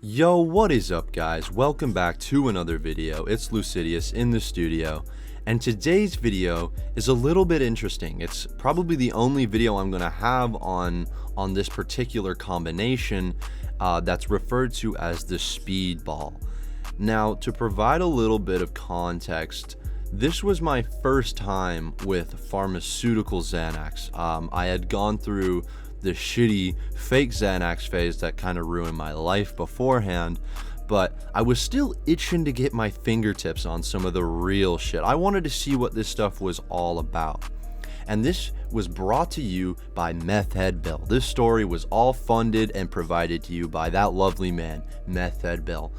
Yo, what is up guys? Welcome back to another video. It's Lusidius in the studio, and today's video is a little bit interesting. It's probably the only video I'm gonna have on this particular combination that's referred to as the speedball. Now, to provide a little bit of context, this was my first time with pharmaceutical Xanax. I had gone through the shitty fake Xanax phase that kind of ruined my life beforehand, but I was still itching to get my fingertips on some of the real shit. I wanted to see what this stuff was all about. And this was brought to you by Meth Head Bill. This story was all funded and provided to you by that lovely man, Meth Head Bill.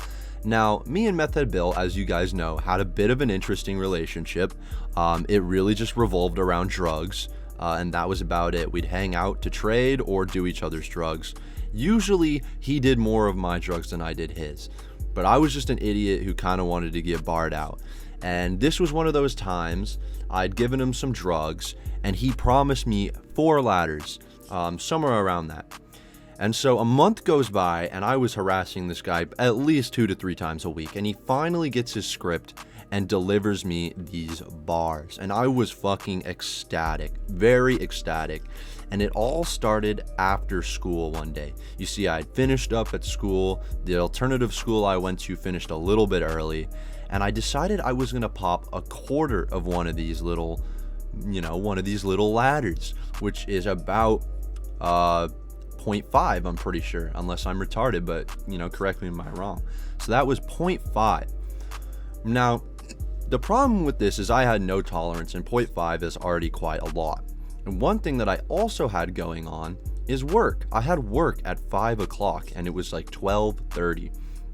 Now, me and Meth Head Bill, as you guys know, had a bit of an interesting relationship. It really just revolved around drugs. And that was about it. We'd hang out to trade or do each other's drugs. Usually he did more of my drugs than I did his, but I was just an idiot who kind of wanted to get barred out. And this was one of those times. I'd given him some drugs and he promised me 4 ladders, somewhere around that. And so a month goes by and I was harassing this guy at least 2 to 3 times a week, and he finally gets his script and delivers me these bars, and I was fucking ecstatic, very ecstatic. And it all started after school one day. You see, I had finished up at school. The alternative school I went to finished a little bit early, and I decided I was gonna pop a quarter of one of these little ladders, which is about 0.5, I'm pretty sure, unless I'm retarded, but correct me if I'm wrong. So that was 0.5. Now, the problem with this is I had no tolerance, and 0.5 is already quite a lot. And one thing that I also had going on is work. I had work at 5 o'clock and it was like 12:30.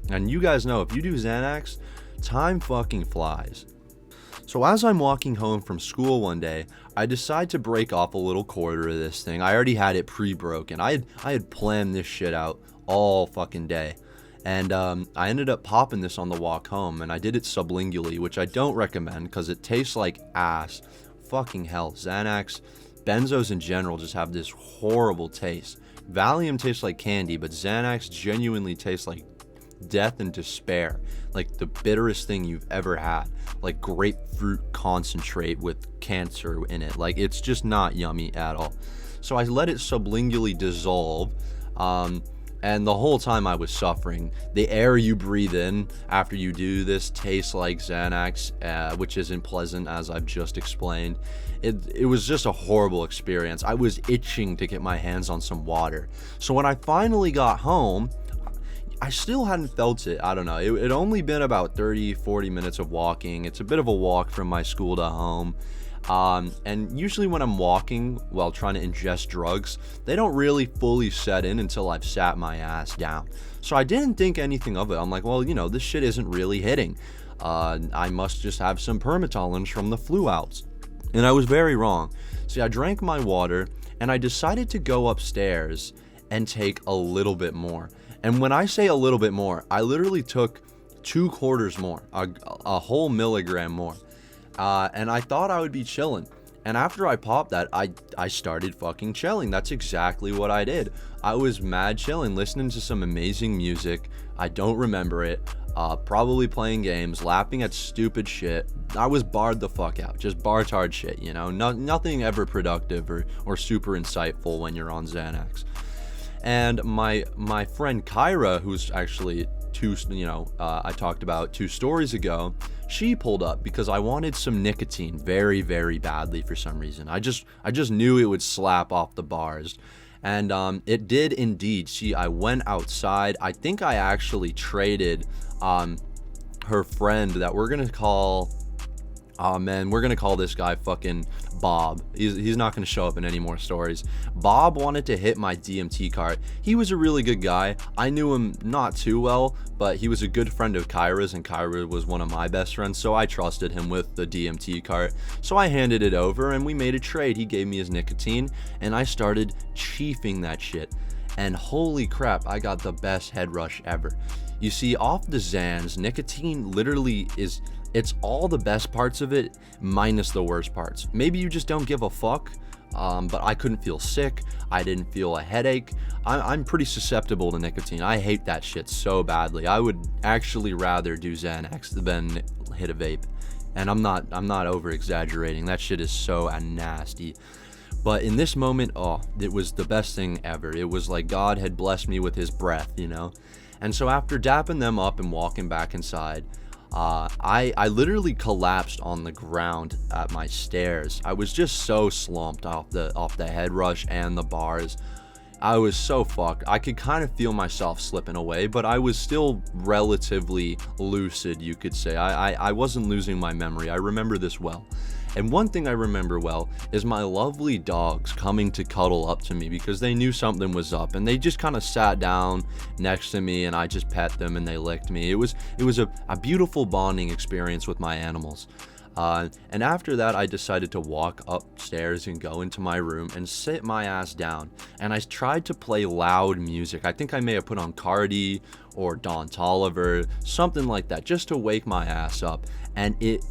And you guys know, if you do Xanax, time fucking flies. So as I'm walking home from school one day, I decide to break off a little quarter of this thing. I already had it pre-broken. I had planned this shit out all fucking day. And I ended up popping this on the walk home, and I did it sublingually, which I don't recommend because it tastes like ass. Fucking hell. Xanax, benzos in general just have this horrible taste. Valium tastes like candy, but Xanax genuinely tastes like death and despair. Like the bitterest thing you've ever had. Like grapefruit concentrate with cancer in it. Like, it's just not yummy at all. So I let it sublingually dissolve. And the whole time I was suffering. The air you breathe in after you do this tastes like Xanax, which isn't pleasant, as I've just explained. It was just a horrible experience. I was itching to get my hands on some water. So when I finally got home, I still hadn't felt it. I don't know. It only been about 30-40 minutes of walking. It's a bit of a walk from my school to home. And usually when I'm walking while trying to ingest drugs, they don't really fully set in until I've sat my ass down. So I didn't think anything of it. I'm like, well, this shit isn't really hitting. I must just have some permatollins from the flu outs. And I was very wrong. See, I drank my water and I decided to go upstairs and take a little bit more. And when I say a little bit more, I literally took 2 quarters more, a whole milligram more. And I thought I would be chilling. And after I popped that, I started fucking chilling. That's exactly what I did. I was mad chilling, listening to some amazing music. I don't remember it. Probably playing games, laughing at stupid shit. I was barred the fuck out. Just bar-tard shit, nothing ever productive or super insightful when you're on Xanax. And my friend Kyra, who's actually I talked about 2 stories ago, she pulled up because I wanted some nicotine very, very badly for some reason. I just knew it would slap off the bars. And it did indeed. See, I went outside. I think I actually traded her friend that we're gonna call this guy fucking Bob. He's not gonna show up in any more stories. Bob wanted to hit my DMT cart. He was a really good guy. I knew him not too well, but he was a good friend of Kyra's, and Kyra was one of my best friends, so I trusted him with the DMT cart. So I handed it over and we made a trade. He gave me his nicotine and I started chiefing that shit. And holy crap, I got the best head rush ever. You see, off the Xans, nicotine literally it's all the best parts of it minus the worst parts. Maybe you just don't give a fuck, but I couldn't feel sick. I didn't feel a headache. I'm pretty susceptible to nicotine. I hate that shit so badly. I would actually rather do Xanax than hit a vape. And I'm not over exaggerating. That shit is so nasty. But in this moment, it was the best thing ever. It was like God had blessed me with his breath, you know? And so after dapping them up and walking back inside, I literally collapsed on the ground at my stairs. I was just so slumped off the head rush and the bars. I was so fucked. I could kind of feel myself slipping away, but I was still relatively lucid, you could say. I wasn't losing my memory. I remember this well. And one thing I remember well is my lovely dogs coming to cuddle up to me because they knew something was up, and they just kind of sat down next to me and I just pet them and they licked me. It was a beautiful bonding experience with my animals. And after that, I decided to walk upstairs and go into my room and sit my ass down. And I tried to play loud music. I think I may have put on Cardi or Don Toliver, something like that, just to wake my ass up. And it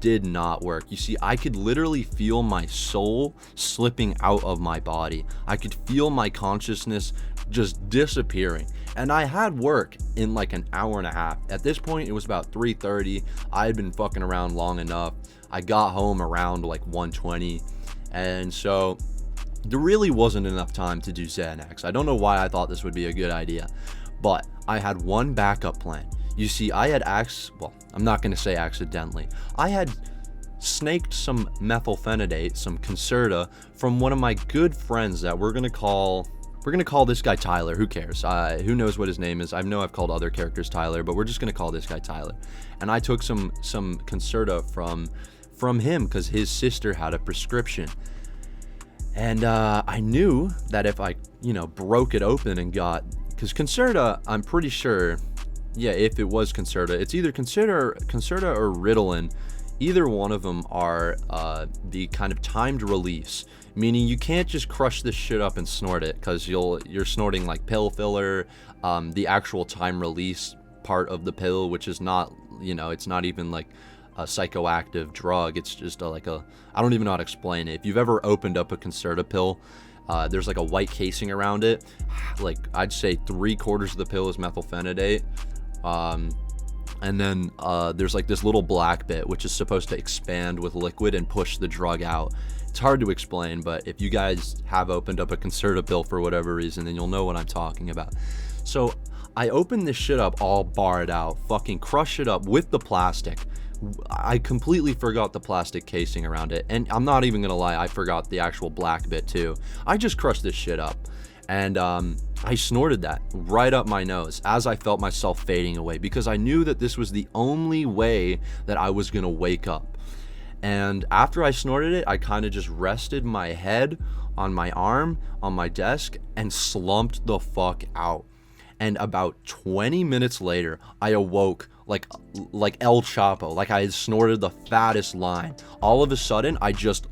did not work. You see, I could literally feel my soul slipping out of my body. I could feel my consciousness just disappearing. And I had work in like an hour and a half. At this point, it was about 3:30. I had been fucking around long enough. I got home around like 1:20. And so there really wasn't enough time to do Xanax. I don't know why I thought this would be a good idea, but I had one backup plan. You see, I had I'm not going to say accidentally. I had snaked some methylphenidate, some Concerta, from one of my good friends that we're going to call this guy Tyler. Who cares? Who knows what his name is? I know I've called other characters Tyler, but we're just going to call this guy Tyler. And I took some Concerta from him because his sister had a prescription. And I knew that if I, broke it open and because Concerta, I'm pretty sure, yeah, if it was Concerta, it's either Concerta or Ritalin. Either one of them are the kind of timed release, meaning you can't just crush this shit up and snort it, because you're snorting like pill filler, the actual time release part of the pill, which is not, it's not even like a psychoactive drug. It's just I don't even know how to explain it. If you've ever opened up a Concerta pill, there's like a white casing around it. Like I'd say 3/4 of the pill is methylphenidate. And then there's like this little black bit which is supposed to expand with liquid and push the drug out. It's hard to explain, but if you guys have opened up a Concerta pill for whatever reason, then you'll know what I'm talking about. So I opened this shit up all barred out, fucking crush it up with the plastic. I completely forgot the plastic casing around it, and I'm not even gonna lie, I forgot the actual black bit too. I just crushed this shit up. And I snorted that right up my nose as I felt myself fading away, because I knew that this was the only way that I was going to wake up. And after I snorted it, I kind of just rested my head on my arm on my desk and slumped the fuck out. And about 20 minutes later, I awoke like El Chapo, like I had snorted the fattest line. All of a sudden, I just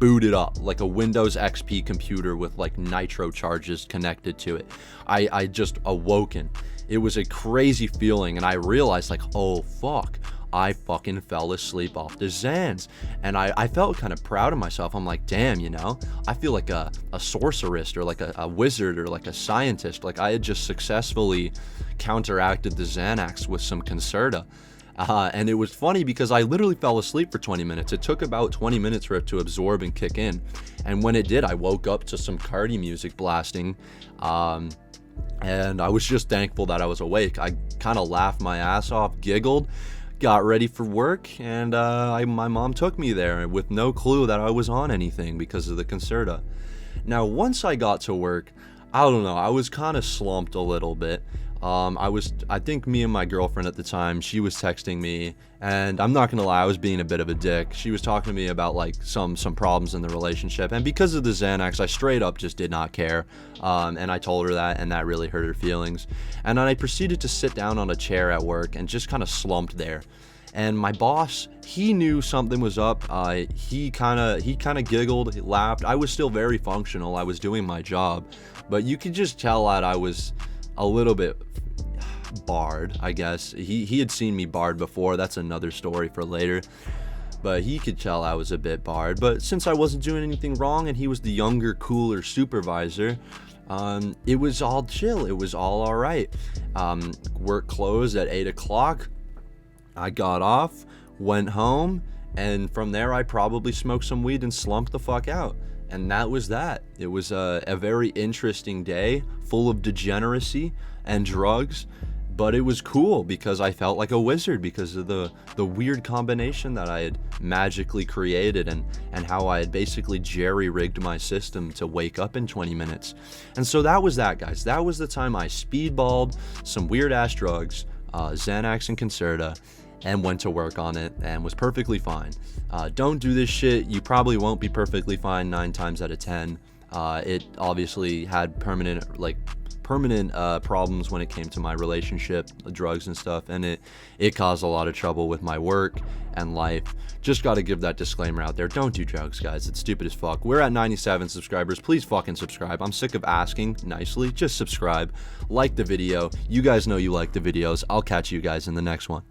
booted up like a Windows XP computer with like nitro charges connected to it. I just awoken. It was a crazy feeling, and I realized like, oh fuck, I fucking fell asleep off the Xans. And I felt kind of proud of myself. I'm like, damn, I feel like a sorceress or like a wizard or like a scientist. Like I had just successfully counteracted the Xanax with some Concerta. And it was funny because I literally fell asleep for 20 minutes. It took about 20 minutes for it to absorb and kick in. And when it did, I woke up to some Cardi music blasting. And I was just thankful that I was awake. I kind of laughed my ass off, giggled, got ready for work, and my mom took me there with no clue that I was on anything because of the Concerta. Now, once I got to work, I don't know, I was kind of slumped a little bit. I think me and my girlfriend at the time, she was texting me, and I'm not gonna lie, I was being a bit of a dick. She was talking to me about like some problems in the relationship, and because of the Xanax, I straight up just did not care. And I told her that, and that really hurt her feelings. And then I proceeded to sit down on a chair at work and just kind of slumped there. And my boss, he knew something was up. He kind of giggled, he laughed. I was still very functional. I was doing my job, but you could just tell that I was a little bit barred, I guess. He had seen me barred before. That's another story for later. but he could tell I was a bit barred. But since I wasn't doing anything wrong and he was the younger, cooler supervisor, it was all chill. It was all right. Work closed at 8 o'clock. I got off, went home, and from there I probably smoked some weed and slumped the fuck out. And that was that. It was a very interesting day, full of degeneracy and drugs, but it was cool because I felt like a wizard because of the weird combination that I had magically created, and how I had basically jerry-rigged my system to wake up in 20 minutes. And so that was that, guys. That was the time I speedballed some weird-ass drugs, Xanax and Concerta, and went to work on it and was perfectly fine. Don't do this shit. You probably won't be perfectly fine 9 times out of 10. It obviously had permanent problems when it came to my relationship, drugs and stuff, and it caused a lot of trouble with my work and life. Just got to give that disclaimer out there. Don't do drugs, guys. It's stupid as fuck. We're at 97 subscribers. Please fucking subscribe. I'm sick of asking nicely. Just subscribe. Like the video. You guys know you like the videos. I'll catch you guys in the next one.